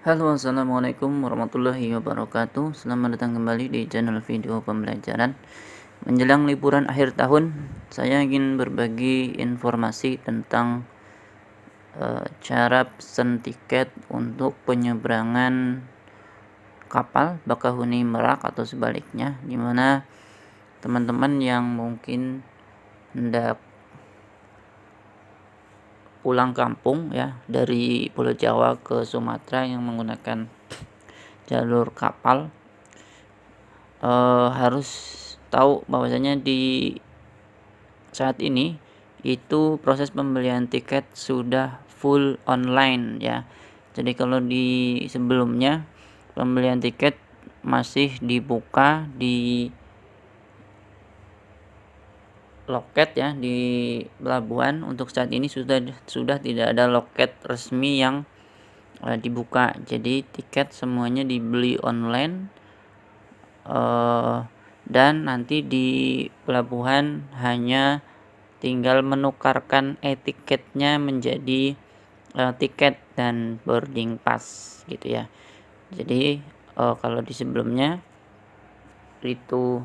Halo, assalamualaikum warahmatullahi wabarakatuh. Selamat datang kembali di channel video pembelajaran. Menjelang liburan akhir tahun, saya ingin berbagi informasi tentang cara pesen tiket untuk penyeberangan kapal Bakahuni Merak atau sebaliknya, di mana teman-teman yang mungkin hendak pulang kampung ya dari Pulau Jawa ke Sumatera yang menggunakan jalur kapal harus tahu bahwasanya di saat ini itu proses pembelian tiket sudah full online ya. Jadi kalau di sebelumnya pembelian tiket masih dibuka di loket ya di pelabuhan. Untuk saat ini sudah tidak ada loket resmi yang dibuka. Jadi tiket semuanya dibeli online, dan nanti di pelabuhan hanya tinggal menukarkan etiketnya menjadi tiket dan boarding pass gitu ya. Jadi kalau di sebelumnya itu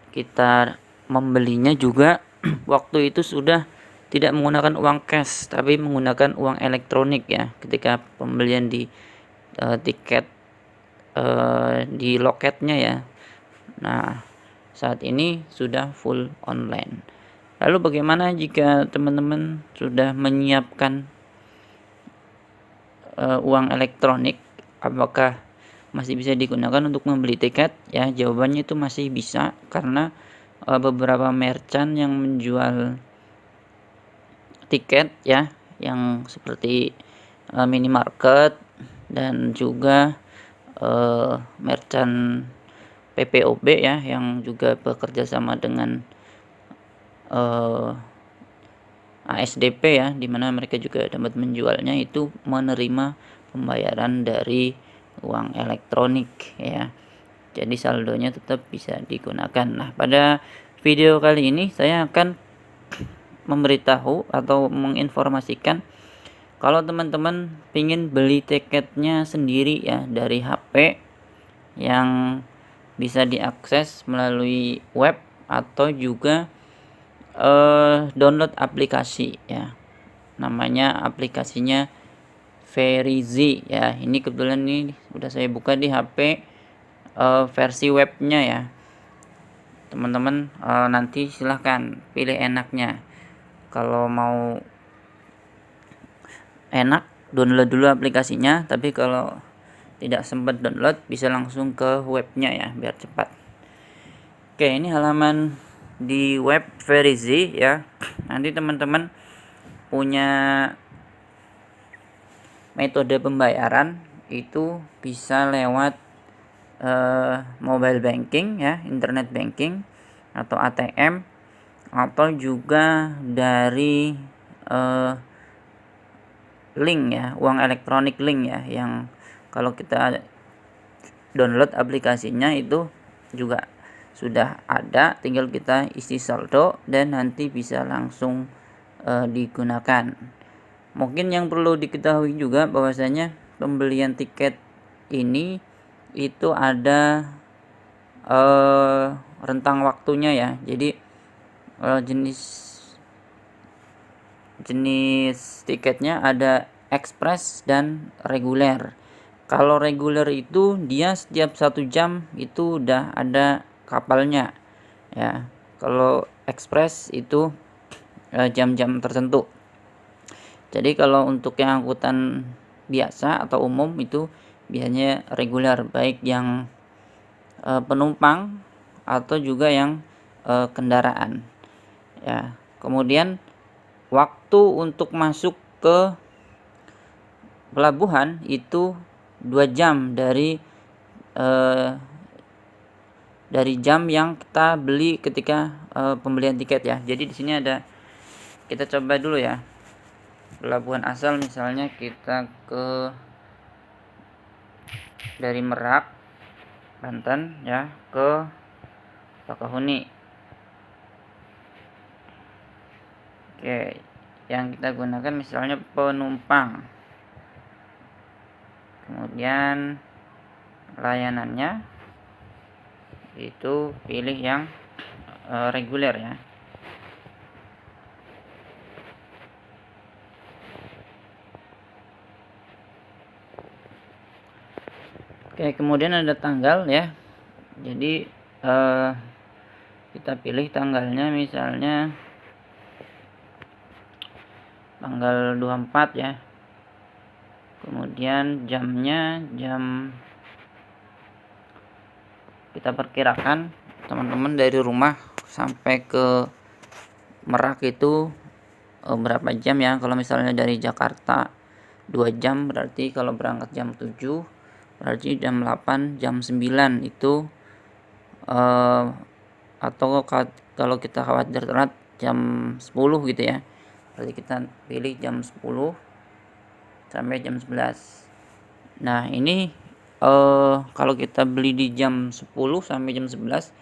kita membelinya juga waktu itu sudah tidak menggunakan uang cash tapi menggunakan uang elektronik ya ketika pembelian di tiket di loketnya ya. Nah, saat ini sudah full online. Lalu bagaimana jika teman-teman sudah menyiapkan uang elektronik? Apakah masih bisa digunakan untuk membeli tiket? Ya, jawabannya itu masih bisa karena beberapa merchant yang menjual tiket ya, yang seperti minimarket dan juga merchant PPOB ya, yang juga bekerja sama dengan ASDP ya, di mana mereka juga dapat menjualnya itu menerima pembayaran dari uang elektronik ya. Jadi saldonya tetap bisa digunakan. Nah, pada video kali ini saya akan memberitahu atau menginformasikan kalau teman-teman ingin beli tiketnya sendiri ya dari HP yang bisa diakses melalui web atau juga download aplikasi ya. Namanya aplikasinya Verizi ya. Ini kebetulan nih udah saya buka di HP versi webnya ya. Teman-teman nanti silahkan pilih enaknya. Kalau mau enak download dulu aplikasinya, tapi kalau tidak sempat download bisa langsung ke webnya ya biar cepat. Oke, ini halaman di web Verizi ya. Nanti teman-teman punya metode pembayaran itu bisa lewat mobile banking ya, internet banking atau ATM, atau juga dari link ya, uang elektronik link ya, yang kalau kita download aplikasinya itu juga sudah ada, tinggal kita isi saldo dan nanti bisa langsung digunakan. Mungkin yang perlu diketahui juga bahwasanya pembelian tiket ini itu ada rentang waktunya ya. Jadi jenis tiketnya ada ekspres dan reguler. Kalau reguler itu dia setiap 1 jam itu udah ada kapalnya ya. Kalau ekspres itu jam-jam tertentu. Jadi kalau untuk yang angkutan biasa atau umum itu biasanya reguler, baik yang penumpang atau juga yang kendaraan ya. Kemudian waktu untuk masuk ke pelabuhan itu 2 jam dari jam yang kita beli ketika pembelian tiket ya. Jadi di sini ada, kita coba dulu ya. Pelabuhan asal misalnya kita dari Merak, Banten ya, ke Bakahuni. Oke, yang kita gunakan misalnya penumpang. kemudian layanannya itu pilih yang reguler ya. Oke, kemudian ada tanggal ya. Jadi kita pilih tanggalnya, misalnya tanggal 24 ya. Kemudian jamnya, jam kita perkirakan teman-teman dari rumah sampai ke Merak itu berapa jam ya. Kalau misalnya dari Jakarta 2 jam, berarti kalau berangkat jam 7 berarti jam 8, jam 9 itu atau kalau kita khawatir telat jam 10 gitu ya, berarti kita pilih jam 10 sampai jam 11. Nah ini kalau kita beli di jam 10 sampai jam 11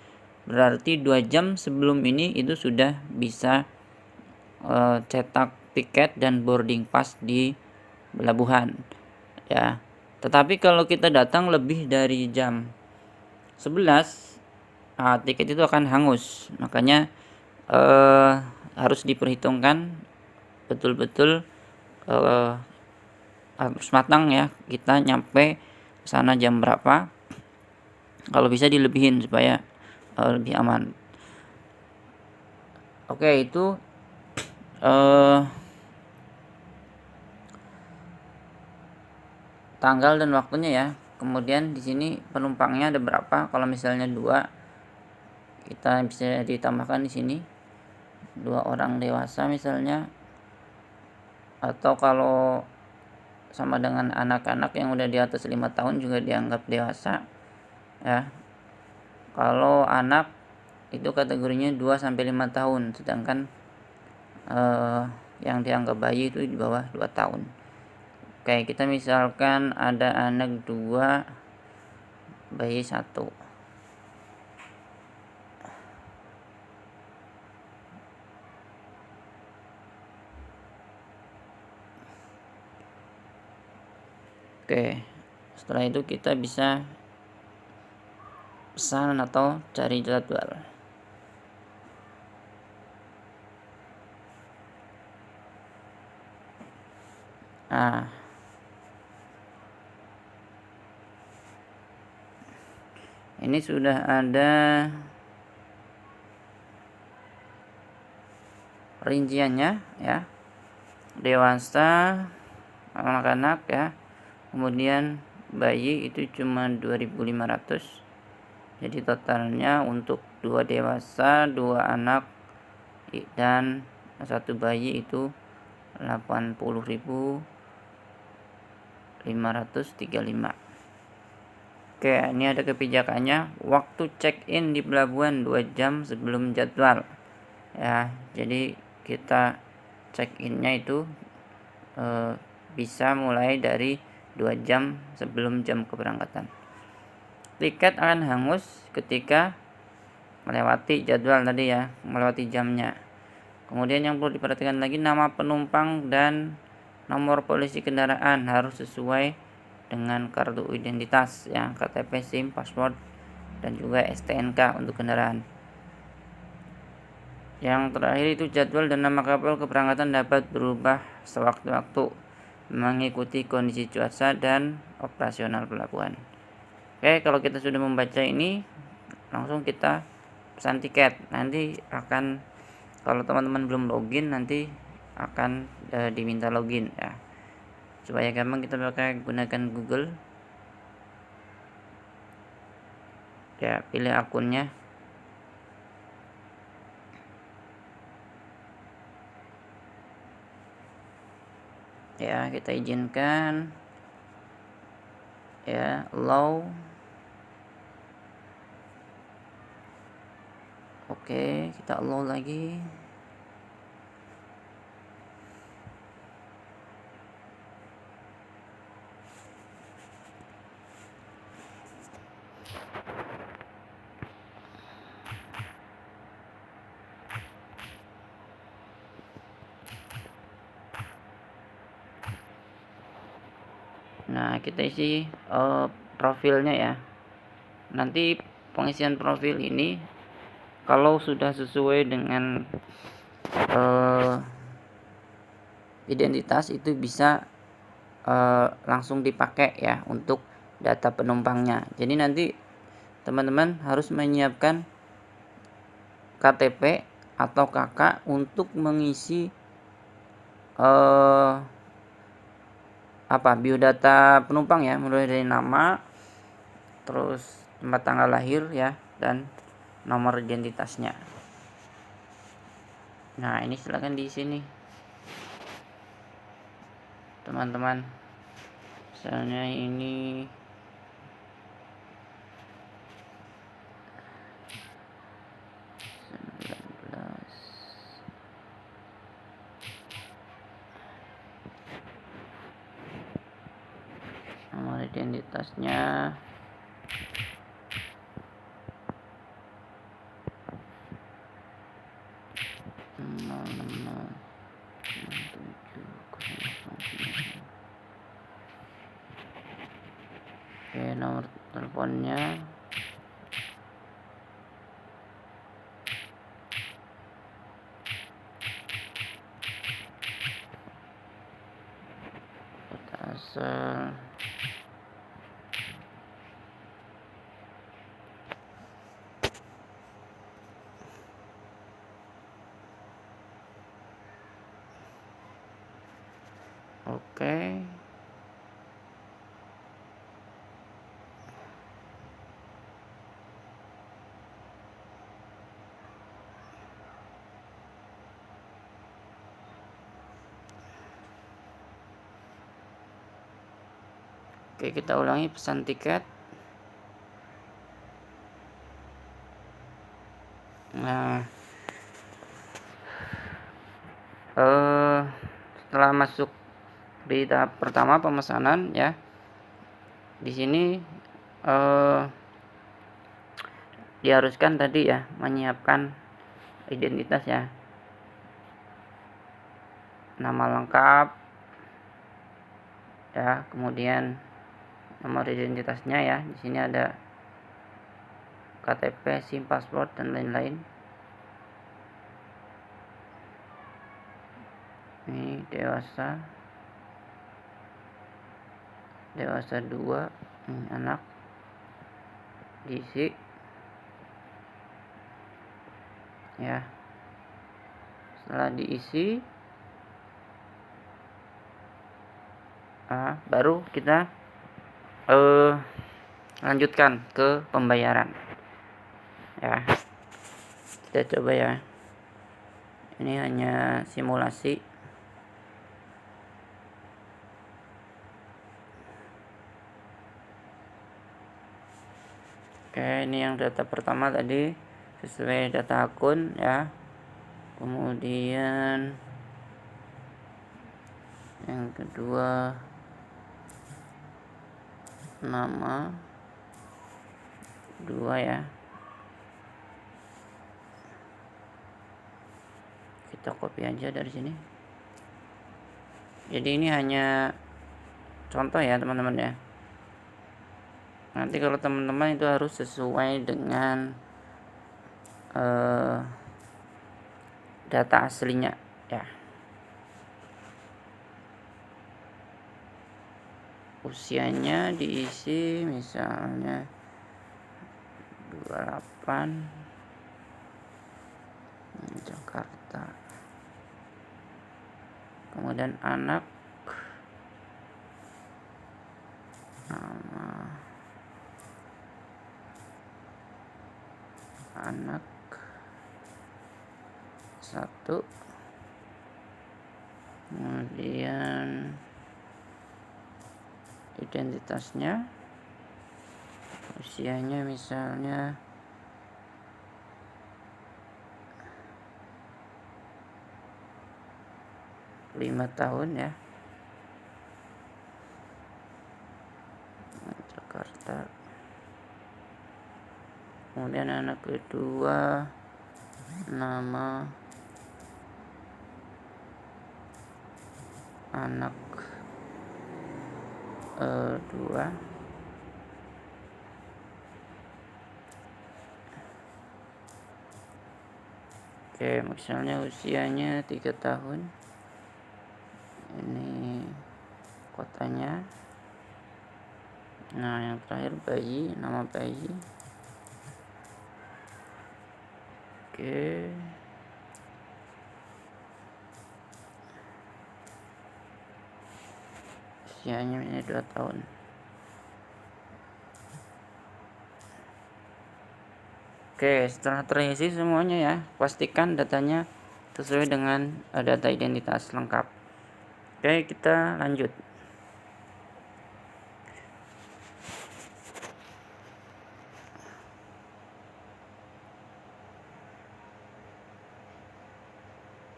berarti 2 jam sebelum ini itu sudah bisa cetak tiket dan boarding pass di pelabuhan ya. Tetapi kalau kita datang lebih dari jam 11, tiket itu akan hangus. Makanya harus diperhitungkan betul-betul, harus matang ya, kita nyampe sana jam berapa. Kalau bisa dilebihin supaya lebih aman. Oke, itu tanggal dan waktunya ya. Kemudian di sini penumpangnya ada berapa. Kalau misalnya 2, kita bisa ditambahkan di sini 2 orang dewasa misalnya, atau kalau sama dengan anak-anak yang udah di atas 5 tahun juga dianggap dewasa ya. Kalau anak itu kategorinya 2 sampai 5 tahun, sedangkan yang dianggap bayi itu di bawah 2 tahun. Oke, kita misalkan ada anak 2, bayi 1. Oke, setelah itu kita bisa pesan atau cari jadwal. Nah, ini sudah ada rinciannya ya. Dewasa, anak-anak ya. Kemudian bayi itu cuma 2.500. Jadi totalnya untuk 2 dewasa, 2 anak dan 1 bayi itu 80.535. Oke, ini ada kebijakannya, waktu check-in di pelabuhan 2 jam sebelum jadwal ya. Jadi kita check-innya itu bisa mulai dari 2 jam sebelum jam keberangkatan. Tiket akan hangus ketika melewati jadwal tadi ya, melewati jamnya. Kemudian yang perlu diperhatikan lagi, nama penumpang dan nomor polisi kendaraan harus sesuai dengan kartu identitas ya, KTP, SIM, paspor, dan juga STNK untuk kendaraan. Yang terakhir itu jadwal dan nama kapal keberangkatan dapat berubah sewaktu-waktu mengikuti kondisi cuaca dan operasional pelabuhan. Oke, kalau kita sudah membaca ini, langsung kita pesan tiket. Nanti akan, kalau teman-teman belum login, nanti akan diminta login ya. Supaya gampang kita pakai gunakan Google. Ya, pilih akunnya. Ya, kita izinkan. Ya, allow. Oke, kita allow lagi. Nah, Nah, kita isi profilnya ya. Nanti pengisian profil ini kalau sudah sesuai dengan identitas itu bisa langsung dipakai ya untuk data penumpangnya. Jadi nanti teman-teman harus menyiapkan KTP atau KK untuk mengisi biodata penumpang ya, mulai dari nama, terus tempat tanggal lahir ya, dan nomor identitasnya. Nah, ini silakan diisi nih teman-teman. Misalnya ini nomor identitasnya nomor teleponnya kota asal, oke. Oke, kita ulangi pesan tiket. Nah, setelah masuk di tahap pertama pemesanan ya, di sini diharuskan tadi ya menyiapkan identitas ya, nama lengkap ya, kemudian nomor identitasnya ya. Di sini ada KTP, SIM, paspor dan lain-lain. Ini dewasa 2, ini anak, diisi ya. Setelah diisi baru kita lanjutkan ke pembayaran ya. Kita coba ya, ini hanya simulasi. Oke, ini yang data pertama tadi sesuai data akun ya. Kemudian yang kedua nama 2 ya. Kita copy aja dari sini. Jadi ini hanya contoh ya teman-teman ya. Nanti kalau teman-teman itu harus sesuai dengan data aslinya ya. Usianya diisi misalnya 28, Jakarta. Kemudian anak, nama anak 1, kemudian identitasnya, usianya misalnya 5 tahun ya, Jakarta. Kemudian anak kedua, nama anak 2. Oke, misalnya usianya 3 tahun. Ini kotanya. Nah, yang terakhir bayi, nama bayi. Oke. Usianya ini 2 tahun. Oke, setelah terisi semuanya ya, pastikan datanya sesuai dengan data identitas lengkap. Oke, kita lanjut.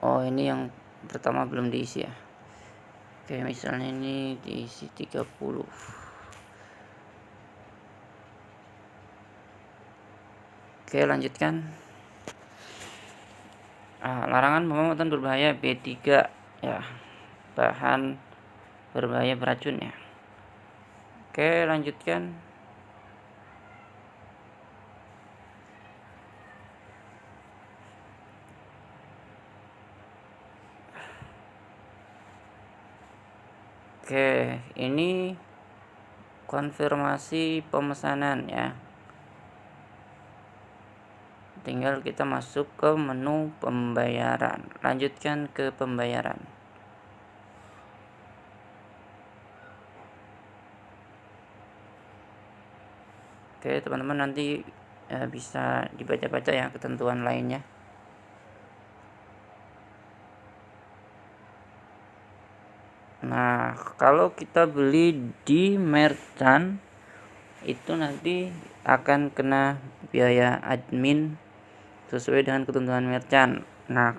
Oh, ini yang pertama belum diisi ya. Oke, misalnya ini diisi 30. Oke, lanjutkan. Larangan pemotongan berbahaya B3 ya. Bahan berbahaya beracun ya. Oke, lanjutkan. Oke, ini konfirmasi pemesanan ya. Tinggal kita masuk ke menu pembayaran. Lanjutkan ke pembayaran. Oke, teman-teman nanti bisa dibaca-baca ya ketentuan lainnya. Nah, kalau kita beli di merchant itu nanti akan kena biaya admin sesuai dengan ketentuan merchant. Nah,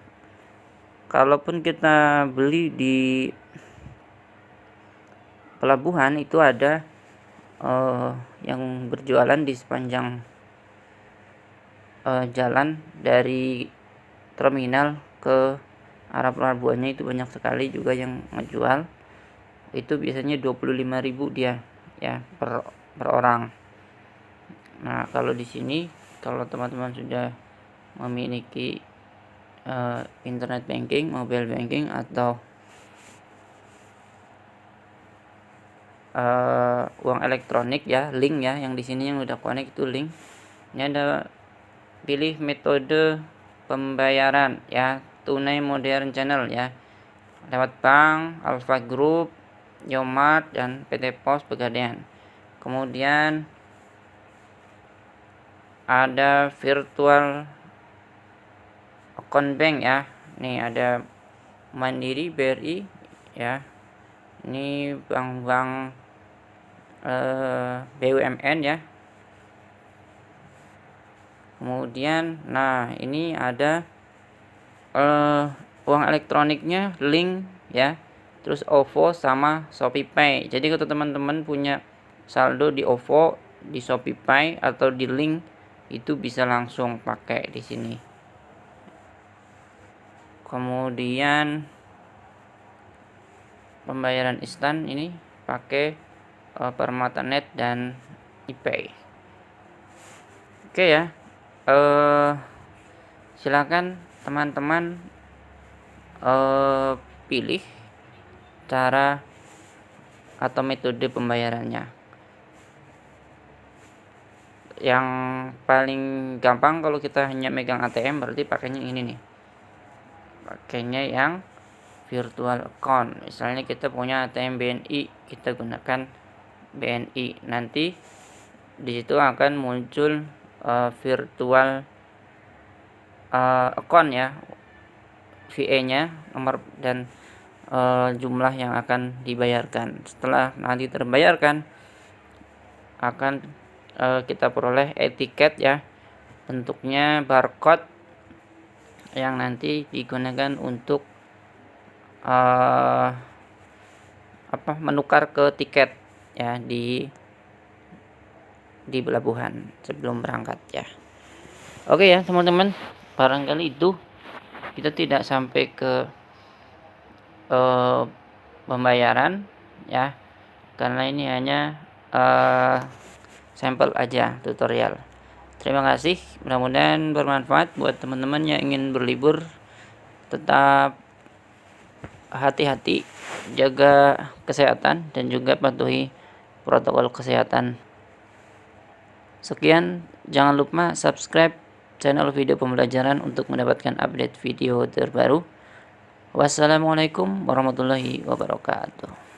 kalaupun kita beli di pelabuhan itu ada yang berjualan di sepanjang jalan dari terminal ke arah pelabuhannya, itu banyak sekali juga yang ngejual. Itu biasanya 25.000 dia ya per orang. Nah, kalau di sini kalau teman-teman sudah memiliki internet banking, mobile banking atau uang elektronik ya, link ya, yang di sini yang udah connect itu link. Ini ada pilih metode pembayaran ya, tunai modern channel ya, lewat bank, Alfa Group, Yomart dan PT Pos Pegadaian. Kemudian ada virtual account bank ya. Nih ada Mandiri, BRI ya. Ini bank-bank BUMN ya. Kemudian nah ini ada uang elektroniknya link ya. Terus OVO sama ShopeePay. Jadi kalau teman-teman punya saldo di OVO, di ShopeePay atau di link, itu bisa langsung pakai di sini. Kemudian pembayaran instan ini pakai Permata.net dan ePay. Oke ya. Silakan teman-teman pilih cara atau metode pembayarannya. Yang paling gampang kalau kita hanya megang ATM berarti pakainya ini nih. Pakainya yang virtual account. Misalnya kita punya ATM BNI, kita gunakan BNI. Nanti di situ akan muncul virtual account ya, VA-nya, nomor dan jumlah yang akan dibayarkan. Setelah nanti terbayarkan akan kita peroleh etiket ya, bentuknya barcode yang nanti digunakan untuk menukar ke tiket ya di pelabuhan sebelum berangkat ya. Oke ya teman-teman, barangkali itu kita tidak sampai ke pembayaran ya. karena ini hanya sampel aja, tutorial. Terima kasih, mudah-mudahan bermanfaat buat teman-teman yang ingin berlibur. Tetap hati-hati, jaga kesehatan dan juga patuhi protokol kesehatan. Sekian, jangan lupa subscribe channel video pembelajaran untuk mendapatkan update video terbaru. Wassalamualaikum warahmatullahi wabarakatuh.